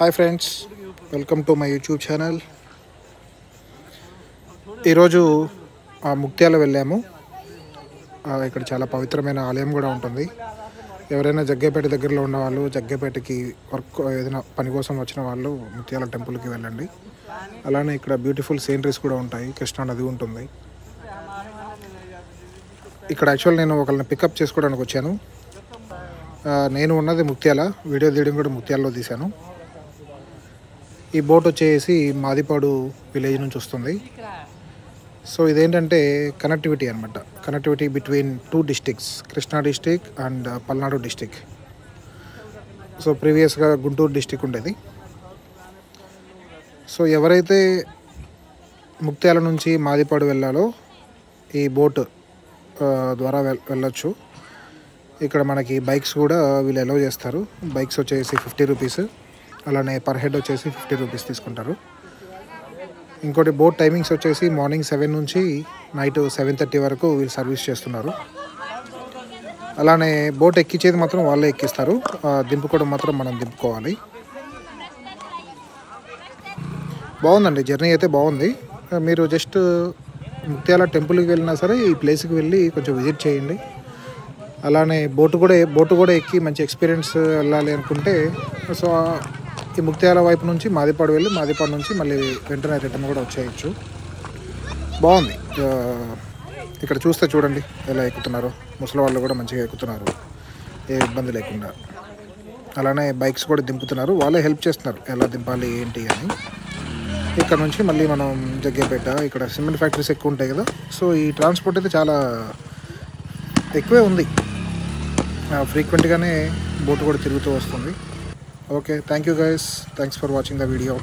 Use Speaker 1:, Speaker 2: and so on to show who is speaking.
Speaker 1: Hi friends, welcome to my YouTube channel. ఈరోజు ముక్త్యాల వెళ్ళాము. ఇక్కడ చాలా పవిత్రమైన ఆలయం కూడా ఉంటుంది. ఎవరైనా జగ్గేపేట దగ్గరలో ఉన్న వాళ్ళు, జగ్గేపేటకి వర్క్ ఏదైనా పని కోసం వచ్చిన వాళ్ళు ముక్త్యాల టెంపుల్కి వెళ్ళండి. అలానే ఇక్కడ బ్యూటిఫుల్ సీనరీస్ కూడా ఉంటాయి. కృష్ణా నది ఉంటుంది ఇక్కడ. యాక్చువల్ నేను ఒకరిని పికప్ చేసుకోవడానికి వచ్చాను. నేను ఉన్నది ముక్త్యాల, వీడియో తీయడం కూడా ముక్త్యాలలో తీశాను. ఈ బోట్ వచ్చేసి మాదిపాడు విలేజ్ నుంచి వస్తుంది. సో ఇదేంటంటే కనెక్టివిటీ అనమాట. Connectivity between 2 districts, Krishna district and Palnadu district. So ప్రీవియస్గా గుంటూరు డిస్టిక్ ఉండేది. సో ఎవరైతే ముక్త్యాల నుంచి మాదిపాడు వెళ్ళాలో ఈ బోట్ ద్వారా వెళ్ళొచ్చు. ఇక్కడ మనకి బైక్స్ కూడా వీళ్ళు అలౌ చేస్తారు. బైక్స్ వచ్చేసి 50 రూపీస్, అలానే పర్ హెడ్ వచ్చేసి 50 రూపీస్ తీసుకుంటారు. ఇంకోటి బోట్ టైమింగ్స్ వచ్చేసి మార్నింగ్ 7 నుంచి నైట్ 7:30 వరకు వీళ్ళు సర్వీస్ చేస్తున్నారు. అలానే బోట్ ఎక్కించేది మాత్రం వాళ్ళే ఎక్కిస్తారు, దింపుకోవడం మాత్రం మనం దింపుకోవాలి. బాగుందండి, జర్నీ అయితే బాగుంది. మీరు జస్ట్ ముక్త్యాల టెంపుల్కి వెళ్ళినా సరే ఈ ప్లేస్కి వెళ్ళి కొంచెం విజిట్ చేయండి. అలానే బోటు కూడా ఎక్కి మంచి ఎక్స్పీరియన్స్ వెళ్ళాలి అనుకుంటే సో ఈ ముక్త్యాల వైపు నుంచి మాదిపాడు వెళ్ళి మాదిపాడు నుంచి మళ్ళీ వెంటనే రిటర్న్ కూడా వచ్చేయచ్చు. బాగుంది. ఇక్కడ చూస్తే చూడండి ఎలా ఎక్కుతున్నారు. ముసలి వాళ్ళు కూడా మంచిగా ఎక్కుతున్నారు, ఏ ఇబ్బంది లేకుండా. అలానే బైక్స్ కూడా దింపుతున్నారు, వాళ్ళే హెల్ప్ చేస్తున్నారు ఎలా దింపాలి ఏంటి అని. ఇక్కడ నుంచి మళ్ళీ మనం జగ్గేపేట, ఇక్కడ సిమెంట్ ఫ్యాక్టరీస్ ఎక్కువ ఉంటాయి కదా. సో ఈ ట్రాన్స్పోర్ట్ అయితే చాలా ఎక్కువే ఉంది. ఫ్రీక్వెంట్గానే బోట్ కూడా తిరుగుతూ వస్తుంది. Okay, thank you guys, thanks for watching the video.